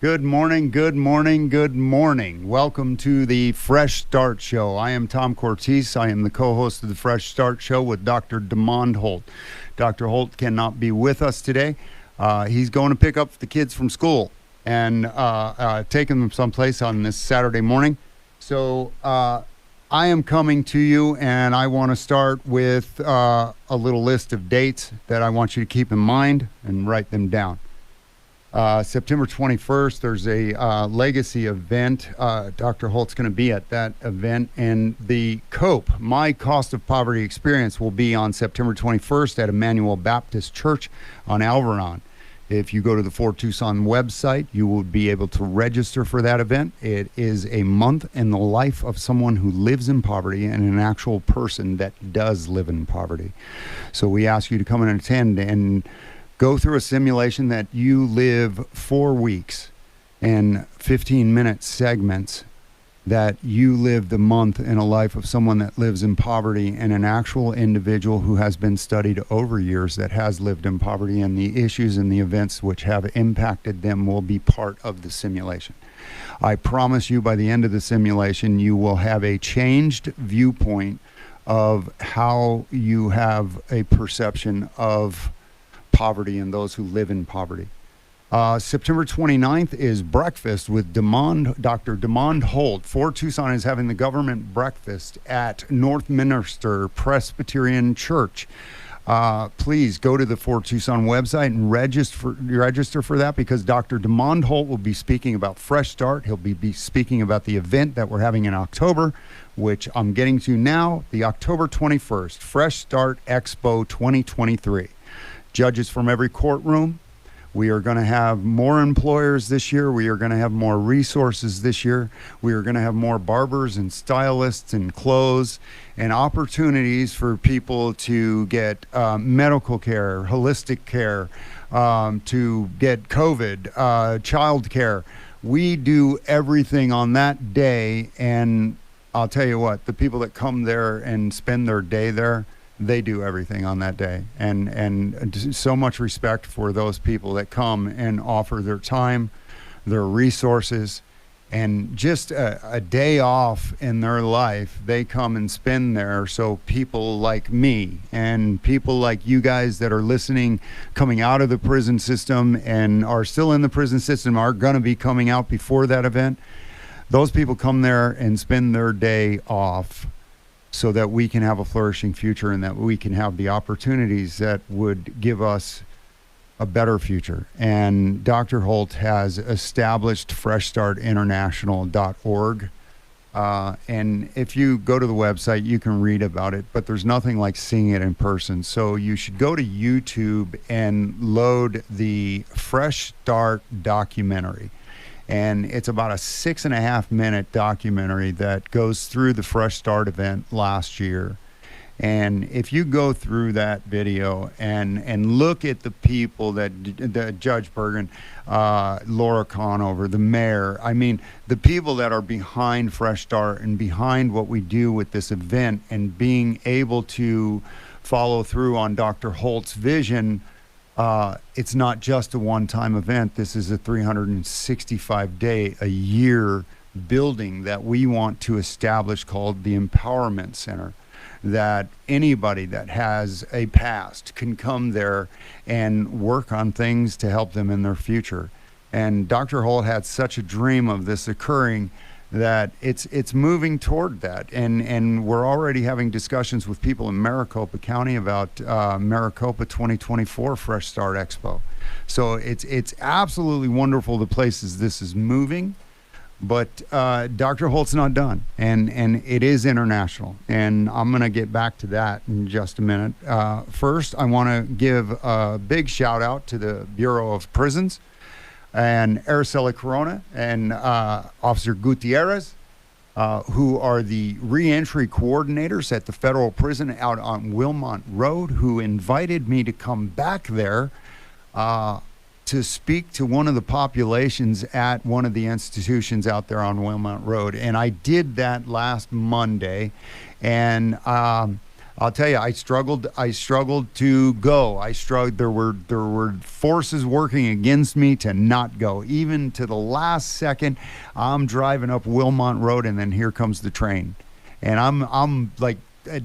Good morning, good morning, good morning. Welcome to the Fresh Start Show. I am Tom Cortese. I am the co-host of the Fresh Start Show with Dr. DeMond Holt. Dr. Holt cannot be with us today. He's going to pick up the kids from school and taking them someplace on this Saturday morning. So I am coming to you, and I want to start with a little list of dates that I want you to keep in mind and write them down. September 21st, there's a legacy event. Dr. Holt's going to be at that event, and the COPE, My Cost of Poverty Experience, will be on September 21st at Emmanuel Baptist Church on Alveron. If you go to the Fort Tucson website, you will be able to register for that event. It is a month in the life of someone who lives in poverty and an actual person that does live in poverty. So we ask you to come and attend and go through a simulation that you live 4 weeks and 15-minute segments, that you live the month in a life of someone that lives in poverty and an actual individual who has been studied over years that has lived in poverty, and the issues and the events which have impacted them will be part of the simulation. I promise you, by the end of the simulation, you will have a changed viewpoint of how you have a perception of poverty and those who live in poverty. September 29th is breakfast with Dr. DeMond Holt. Fort Tucson is having the government breakfast at Northminster Presbyterian Church. Please go to the Fort Tucson website and register for that, because Dr. DeMond Holt will be speaking about Fresh Start. He'll be speaking about the event that we're having in October, which I'm getting to now, the October 21st, Fresh Start Expo 2023. Judges from every courtroom. We are going to have more employers this year. We are going to have more resources this year. We are going to have more barbers and stylists and clothes and opportunities for people to get medical care, holistic care, to get COVID, child care. We do everything on that day, and I'll tell you what, the people that come there and spend their day there, they do everything on that day, and so much respect for those people that come and offer their time, their resources, and just a day off in their life. They come and spend there, so people like me and people like you guys that are listening, coming out of the prison system and are still in the prison system, are going to be coming out before that event. Those people come there and spend their day off so that we can have a flourishing future and that we can have the opportunities that would give us a better future. And Dr. Holt has established FreshStartInternational.org. And if you go to the website, you can read about it, but there's nothing like seeing it in person. So you should go to YouTube and load the Fresh Start documentary. And it's about a 6.5-minute documentary that goes through the Fresh Start event last year. And if you go through that video and look at the people that Judge Bergen, Laura Conover, the mayor, I mean, the people that are behind Fresh Start and behind what we do with this event, and being able to follow through on Dr. Holt's vision. It's not just a one-time event. This is a 365-day a year building that we want to establish, called the Empowerment Center, that anybody that has a past can come there and work on things to help them in their future. And Dr. Holt had such a dream of this occurring that it's moving toward that, and we're already having discussions with people in Maricopa County about Maricopa 2024 Fresh Start Expo. So it's absolutely wonderful the places this is moving, but Dr. Holt's not done, and it is international, and I'm going to get back to that in just a minute. First, I want to give a big shout out to the Bureau of Prisons and Araceli Corona and Officer Gutierrez, who are the reentry coordinators at the federal prison out on Wilmont Road, who invited me to come back there to speak to one of the populations at one of the institutions out there on Wilmont Road. And I did that last Monday, and I'll tell you, I struggled. I struggled to go. I struggled. There were forces working against me to not go. Even to the last second, I'm driving up Wilmont Road, and then here comes the train, and I'm like,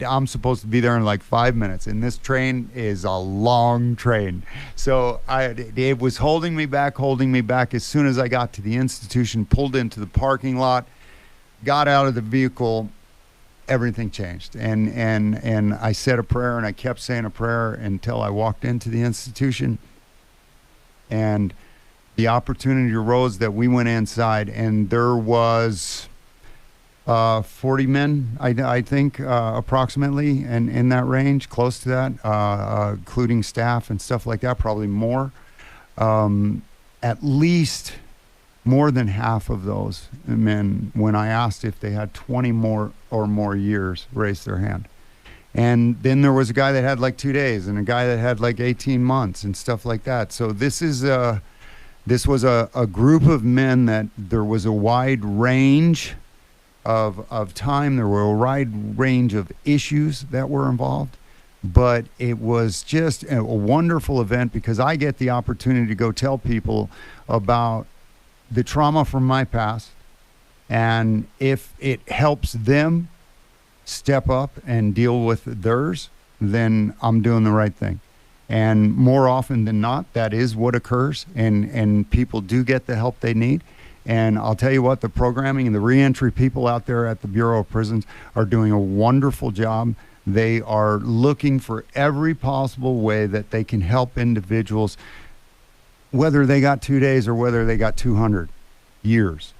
I'm supposed to be there in like 5 minutes, and this train is a long train. So it was holding me back. As soon as I got to the institution, pulled into the parking lot, got out of the vehicle, everything changed. And I said a prayer, and I kept saying a prayer until I walked into the institution. And the opportunity arose that we went inside, and there was 40 men, I think, approximately, and in that range, close to that, including staff and stuff like that, probably more. At least more than half of those men, when I asked if they had 20 more or more years, raised their hand. And then there was a guy that had like 2 days, and a guy that had like 18 months and stuff like that. So this was a group of men that there was a wide range of time. There were a wide range of issues that were involved, but it was just a wonderful event because I get the opportunity to go tell people about the trauma from my past, and if it helps them step up and deal with theirs, then I'm doing the right thing. And more often than not, that is what occurs, and people do get the help they need. And I'll tell you what, the programming and the reentry people out there at the Bureau of Prisons are doing a wonderful job. They are looking for every possible way that they can help individuals, whether they got 2 days or whether they got 200 years.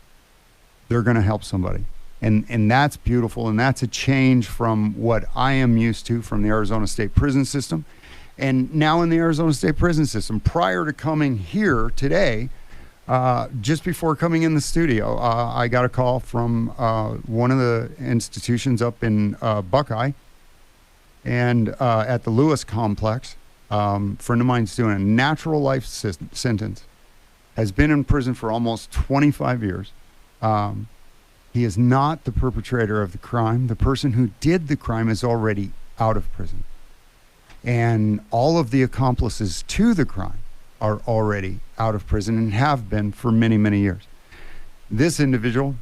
They're going to help somebody. And that's beautiful, and that's a change from what I am used to from the Arizona State Prison System. And now in the Arizona State Prison System, prior to coming here today, just before coming in the studio, I got a call from one of the institutions up in Buckeye, and at the Lewis Complex. Friend of mine's doing a natural life sentence, has been in prison for almost 25 years. He is not the perpetrator of the crime. The person who did the crime is already out of prison. And all of the accomplices to the crime are already out of prison and have been for many, many years. This individual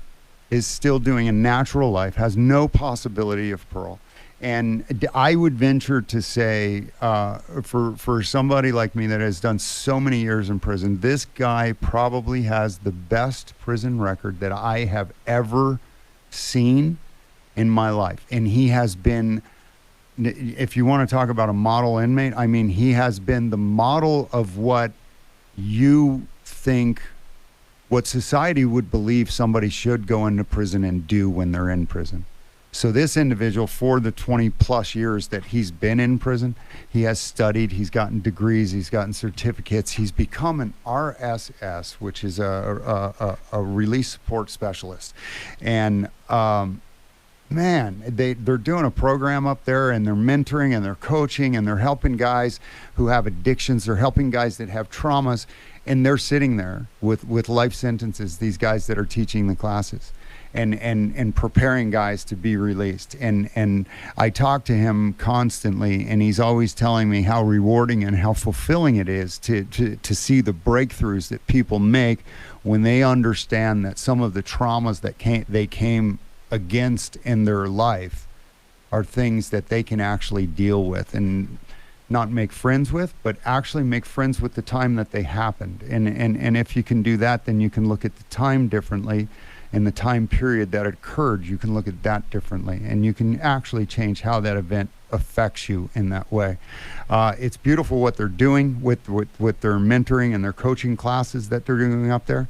is still doing a natural life, has no possibility of parole. And I would venture to say, for somebody like me that has done so many years in prison, this guy probably has the best prison record that I have ever seen in my life. And he has been, if you want to talk about a model inmate, I mean, he has been the model of what you think, what society would believe somebody should go into prison and do when they're in prison. So this individual, for the 20 plus years that he's been in prison, he has studied, he's gotten degrees, he's gotten certificates, he's become an RSS, which is a release support specialist. And man, they're doing a program up there, and they're mentoring and they're coaching and they're helping guys who have addictions, they're helping guys that have traumas, and they're sitting there with life sentences, these guys that are teaching the classes. And preparing guys to be released. And I talk to him constantly, and he's always telling me how rewarding and how fulfilling it is to see the breakthroughs that people make when they understand that some of the traumas that they came against in their life are things that they can actually deal with and not make friends with, but actually make friends with the time that they happened. And if you can do that, then you can look at the time differently. In the time period that occurred, you can look at that differently, and you can actually change how that event affects you in that way. It's beautiful what they're doing with their mentoring and their coaching classes that they're doing up there.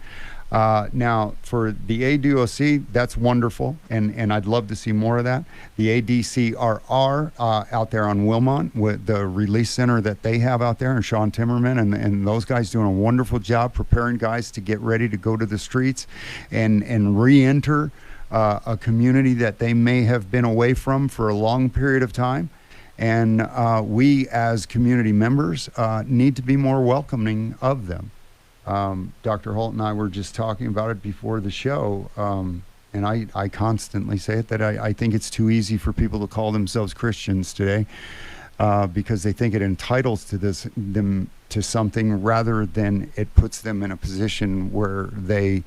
Now, for the ADOC, that's wonderful, and I'd love to see more of that. The ADCRR out there on Wilmont, with the release center that they have out there, and Sean Timmerman and those guys doing a wonderful job preparing guys to get ready to go to the streets and re-enter a community that they may have been away from for a long period of time. And we, as community members, need to be more welcoming of them. Dr. Holt and I were just talking about it before the show. and I constantly say it, that I think it's too easy for people to call themselves Christians today, because they think it entitles them to something rather than it puts them in a position where they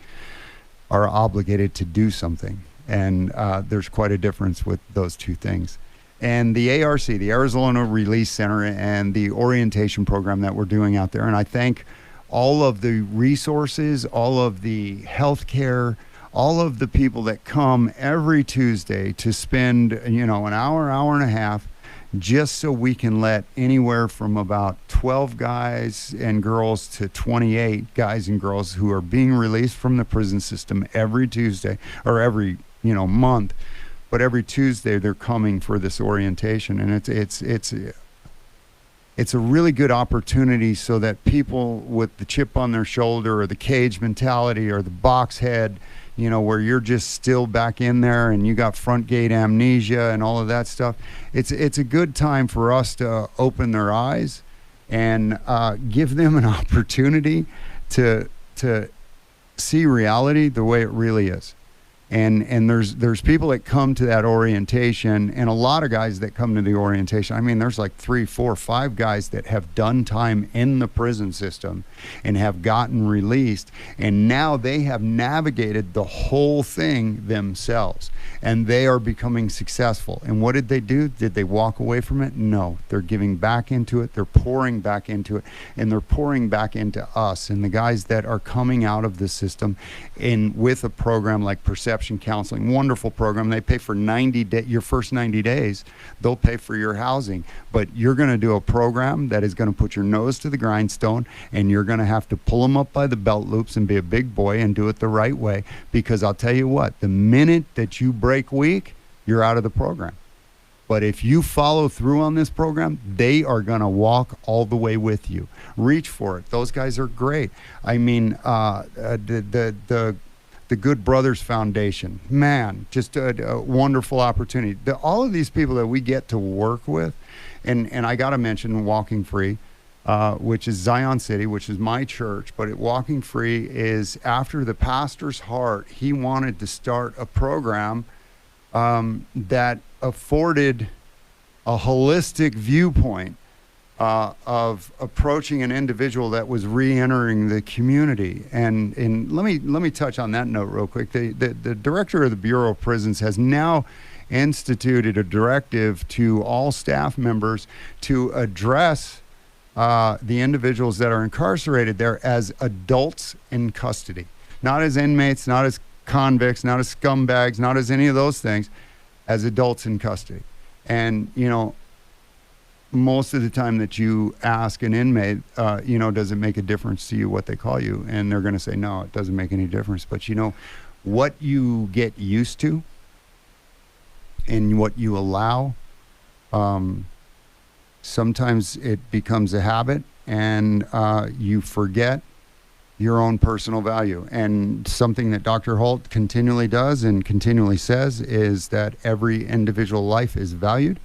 are obligated to do something. And there's quite a difference with those two things. And the ARC, the Arizona Release Center, and the orientation program that we're doing out there. And I thank all of the resources, all of the healthcare, all of the people that come every Tuesday to spend, an hour and a half, just so we can let anywhere from about 12 guys and girls to 28 guys and girls who are being released from the prison system every Tuesday, or every, month. But every Tuesday they're coming for this orientation, and it's a really good opportunity so that people with the chip on their shoulder, or the cage mentality, or the box head, where you're just still back in there and you got front gate amnesia and all of that stuff. It's a good time for us to open their eyes and give them an opportunity to see reality the way it really is. And there's people that come to that orientation, and a lot of guys that come to the orientation. I mean, there's like 3, 4, 5 guys that have done time in the prison system and have gotten released, and now they have navigated the whole thing themselves, and they are becoming successful. And what did they do? Did they walk away from it? No. They're giving back into it. They're pouring back into it, and they're pouring back into us. And the guys that are coming out of the system with a program like Perception Counseling, wonderful program. They pay for your first 90 days. They'll pay for your housing, but you're going to do a program that is going to put your nose to the grindstone, and you're going to have to pull them up by the belt loops and be a big boy and do it the right way. Because I'll tell you what, the minute that you break weak, you're out of the program. But if you follow through on this program, they are going to walk all the way with you. Reach for it. Those guys are great. I mean, the Good Brothers Foundation, man, just a wonderful opportunity. All of these people that we get to work with, and I got to mention Walking Free, which is Zion City, which is my church, but Walking Free is after the pastor's heart. He wanted to start a program that afforded a holistic viewpoint of approaching an individual that was re-entering the community. And let me touch on that note real quick. The director of the Bureau of Prisons has now instituted a directive to all staff members to address the individuals that are incarcerated there as adults in custody, not as inmates, not as convicts, not as scumbags, not as any of those things, as adults in custody. And most of the time that you ask an inmate, does it make a difference to you what they call you? And they're going to say, no, it doesn't make any difference. But what you get used to and what you allow, sometimes it becomes a habit, and you forget your own personal value. And something that Dr. Holt continually does and continually says is that every individual life is valued.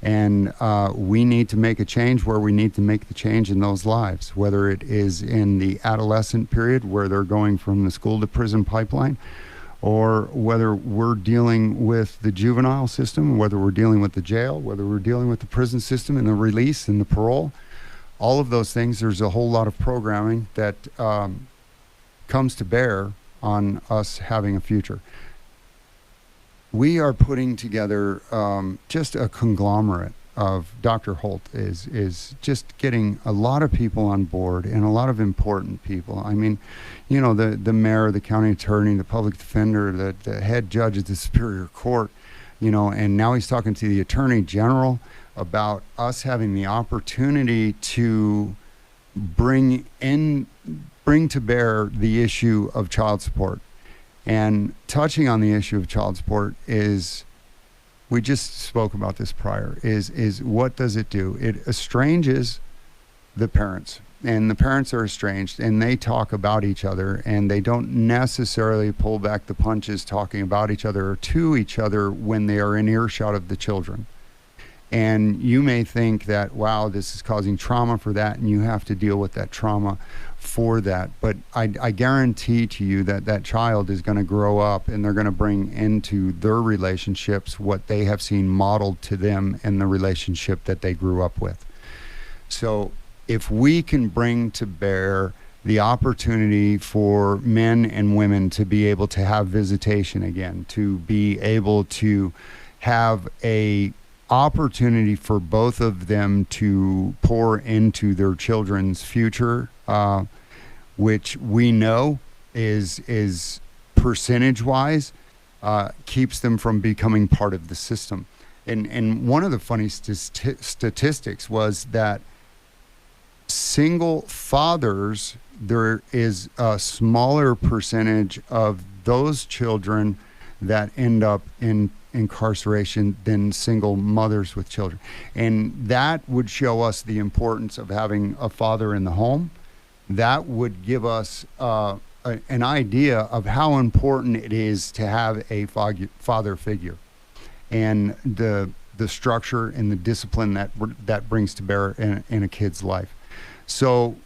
And we need to make a change where we need to make the change in those lives, whether it is in the adolescent period where they're going from the school to prison pipeline, or whether we're dealing with the juvenile system, whether we're dealing with the jail, whether we're dealing with the prison system and the release and the parole. All of those things, there's a whole lot of programming that comes to bear on us having a future. We are putting together just a conglomerate of Dr. Holt is just getting a lot of people on board, and a lot of important people. I mean, the mayor, the county attorney, the public defender, the head judge of the Superior Court, and now he's talking to the Attorney General about us having the opportunity to bring to bear the issue of child support. And touching on the issue of child support is, we just spoke about this prior, is what does it do? It estranges the parents, and the parents are estranged, and they talk about each other, and they don't necessarily pull back the punches talking about each other or to each other when they are in earshot of the children. And you may think that, wow, this is causing trauma for that, and you have to deal with that trauma for that. But I guarantee to you that that child is going to grow up and they're going to bring into their relationships what they have seen modeled to them in the relationship that they grew up with. So if we can bring to bear the opportunity for men and women to be able to have visitation again, to be able to have a opportunity for both of them to pour into their children's future, which we know is percentage-wise, keeps them from becoming part of the system. And one of the funny statistics was that single fathers, there is a smaller percentage of those children that end up in incarceration than single mothers with children. And that would show us the importance of having a father in the home. That would give us an idea of how important it is to have a father figure, and the structure and the discipline that brings to bear in a kid's life. So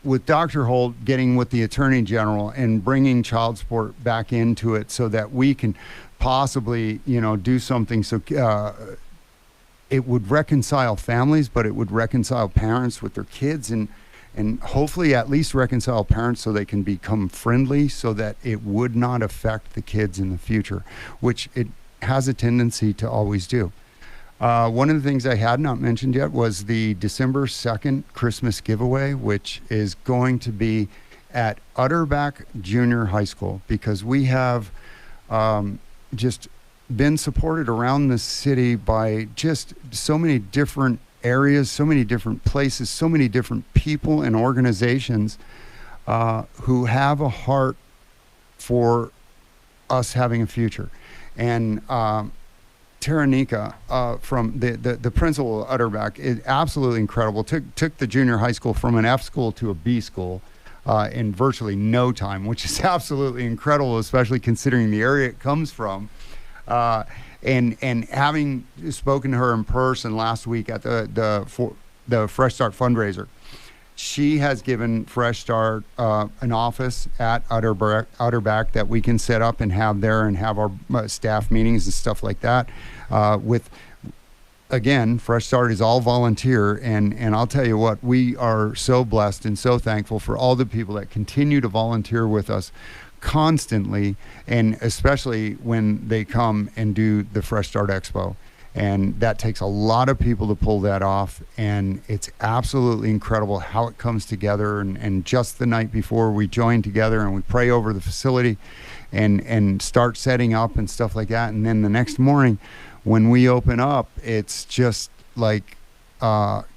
with Dr. Holt getting with the Attorney General and bringing child support back into it so that we can possibly, do something so it would reconcile families, but it would reconcile parents with their kids, and hopefully at least reconcile parents so they can become friendly, so that it would not affect the kids in the future, which it has a tendency to always do. One of the things I had not mentioned yet was the December 2nd Christmas giveaway, which is going to be at Utterback Junior High School, because we have just been supported around the city by just so many different areas, so many different places, so many different people and organizations who have a heart for us having a future. And Taranika, from the principal of Utterback, is absolutely incredible. Took the junior high school from an F school to a B school in virtually no time, which is absolutely incredible, especially considering the area it comes from. And having spoken to her in person last week at the Fresh Start fundraiser, she has given Fresh Start an office at Utterback that we can set up and have there and have our staff meetings and stuff like that. Again, Fresh Start is all volunteer, and I'll tell you what, we are so blessed and so thankful for all the people that continue to volunteer with us constantly, and especially when they come and do the Fresh Start Expo. And that takes a lot of people to pull that off, and it's absolutely incredible how it comes together. And just the night before, we join together and we pray over the facility and start setting up and stuff like that. And then the next morning when we open up, it's just like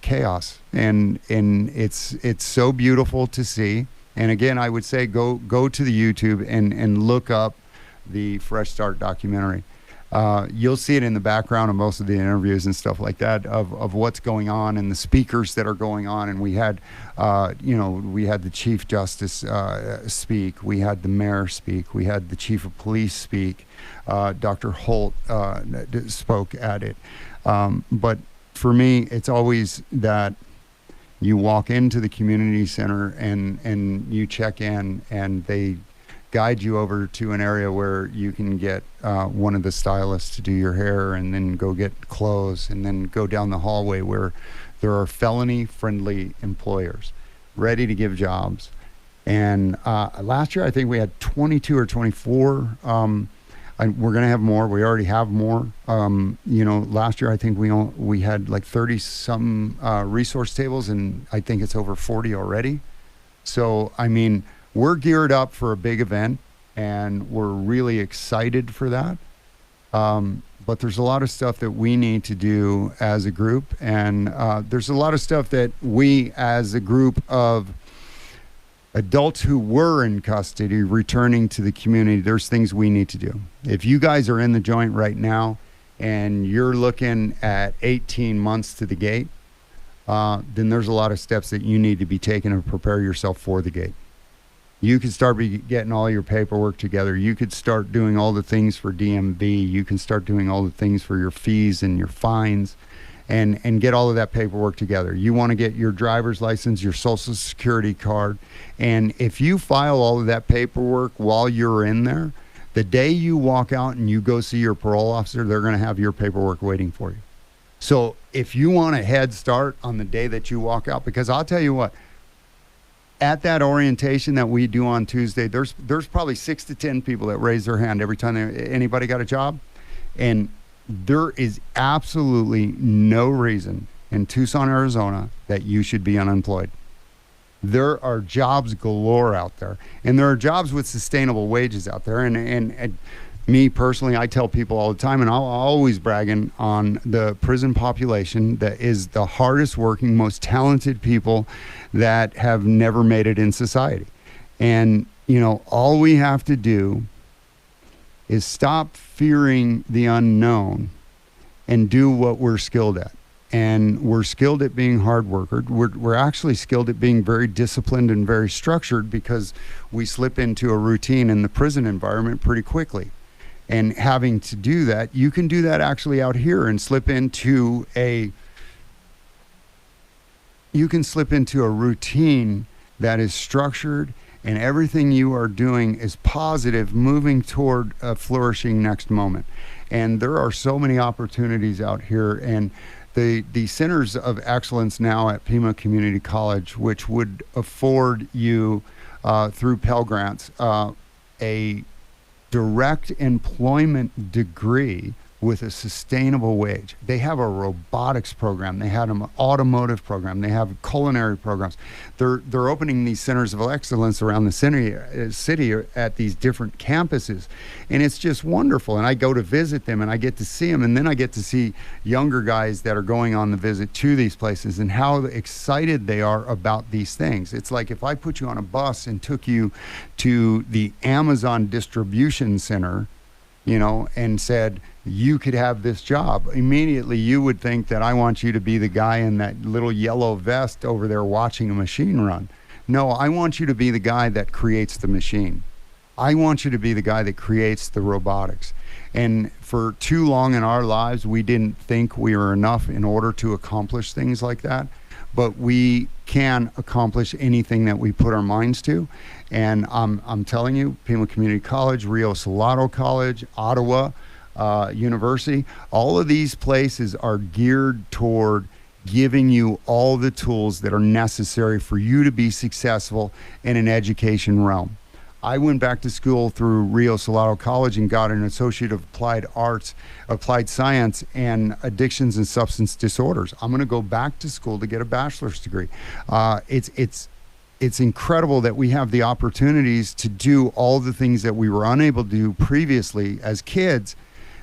chaos, and it's so beautiful to see. And again, I would say go to the YouTube and look up the Fresh Start documentary. You'll see it in the background of most of the interviews and stuff like that of what's going on and the speakers that are going on. And we had, we had the Chief Justice speak, we had the Mayor speak, we had the Chief of Police speak, Dr. Holt spoke at it. But for me, it's always that you walk into the community center and you check in, and they guide you over to an area where you can get one of the stylists to do your hair, and then go get clothes, and then go down the hallway where there are felony-friendly employers ready to give jobs. And last year, I think we had 22 or 24. We're going to have more. We already have more. Last year, I think we had like 30-some resource tables, and I think it's over 40 already. So, I mean, we're geared up for a big event, and we're really excited for that. But there's a lot of stuff that we need to do as a group, and there's a lot of stuff that we, as a group of adults who were in custody returning to the community, there's things we need to do. If you guys are in the joint right now and you're looking at 18 months to the gate, then there's a lot of steps that you need to be taking to prepare yourself for the gate. You can start getting all your paperwork together. You could start doing all the things for DMV. You can start doing all the things for your fees and your fines and get all of that paperwork together. You want to get your driver's license, your social security card. And if you file all of that paperwork while you're in there, the day you walk out and you go see your parole officer, they're going to have your paperwork waiting for you. So if you want a head start on the day that you walk out, because I'll tell you what, at that orientation that we do on Tuesday, there's probably 6 to 10 people that raise their hand every time anybody got a job. And there is absolutely no reason in Tucson, Arizona, that you should be unemployed. There are jobs galore out there, and there are jobs with sustainable wages out there. And me personally, I tell people all the time, and I'll always bragging on the prison population that is the hardest working, most talented people that have never made it in society. And, you know, all we have to do is stop fearing the unknown and do what we're skilled at. And we're skilled at being hard workers. We're actually skilled at being very disciplined and very structured, because we slip into a routine in the prison environment pretty quickly. And having to do that, you can do that actually out here and slip into a routine that is structured, and everything you are doing is positive, moving toward a flourishing next moment. And there are so many opportunities out here, and the centers of excellence now at Pima Community College, which would afford you through Pell Grants a direct employment degree with a sustainable wage. They have a robotics program. They have an automotive program. They have culinary programs. They're opening these centers of excellence around the city at these different campuses. And it's just wonderful. And I go to visit them and I get to see them. And then I get to see younger guys that are going on the visit to these places and how excited they are about these things. It's like if I put you on a bus and took you to the Amazon distribution center, you know, and said, you could have this job. Immediately you would think that I want you to be the guy in that little yellow vest over there watching a machine run. No, I want you to be the guy that creates the machine. I want you to be the guy that creates the robotics. And for too long in our lives, we didn't think we were enough in order to accomplish things like that. But we can accomplish anything that we put our minds to. And I'm telling you, Pima Community College, Rio Salado College, Ottawa University, all of these places are geared toward giving you all the tools that are necessary for you to be successful in an education realm. I went back to school through Rio Salado College and got an Associate of Applied Arts, Applied Science, and Addictions and Substance Disorders. I'm going to go back to school to get a bachelor's degree. It's incredible that we have the opportunities to do all the things that we were unable to do previously as kids.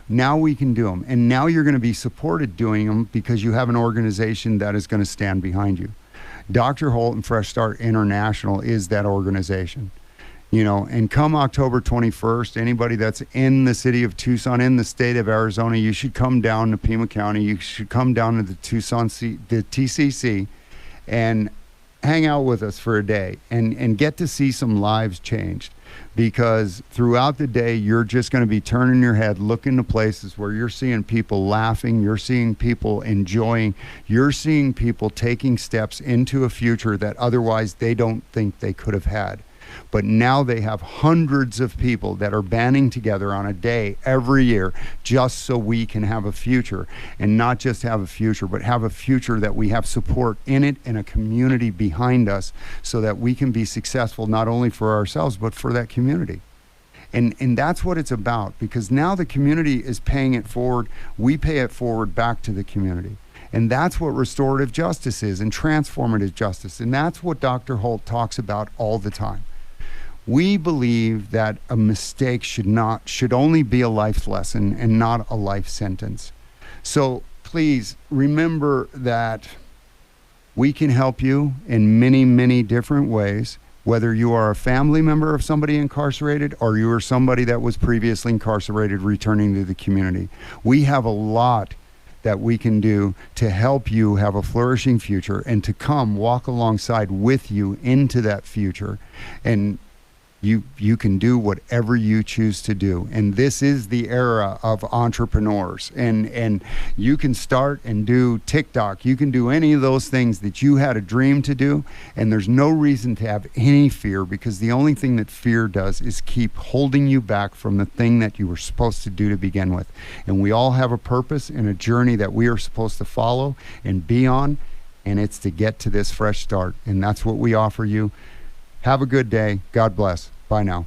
Now we can do them. And now you're going to be supported doing them because you have an organization that is going to stand behind you. Dr. Holt and Fresh Start International is that organization. You know, and come October 21st, anybody that's in the city of Tucson, in the state of Arizona, you should come down to Pima County. You should come down to the the TCC, and hang out with us for a day and get to see some lives changed. Because throughout the day, you're just going to be turning your head, looking to places where you're seeing people laughing, you're seeing people enjoying, you're seeing people taking steps into a future that otherwise they don't think they could have had. But now they have hundreds of people that are banding together on a day every year just so we can have a future, and not just have a future, but have a future that we have support in it and a community behind us so that we can be successful not only for ourselves, but for that community. And that's what it's about, because now the community is paying it forward. We pay it forward back to the community. And that's what restorative justice is, and transformative justice. And that's what Dr. Holt talks about all the time. We believe that a mistake should only be a life lesson and not a life sentence. So please remember that we can help you in many, many different ways, whether you are a family member of somebody incarcerated or you are somebody that was previously incarcerated returning to the community. We have a lot that we can do to help you have a flourishing future and to come walk alongside with you into that future. And You can do whatever you choose to do, and this is the era of entrepreneurs. And you can start and do TikTok. You can do any of those things that you had a dream to do, and there's no reason to have any fear, because the only thing that fear does is keep holding you back from the thing that you were supposed to do to begin with. And we all have a purpose and a journey that we are supposed to follow and be on, and it's to get to this fresh start, and that's what we offer you. Have a good day. God bless. Bye now.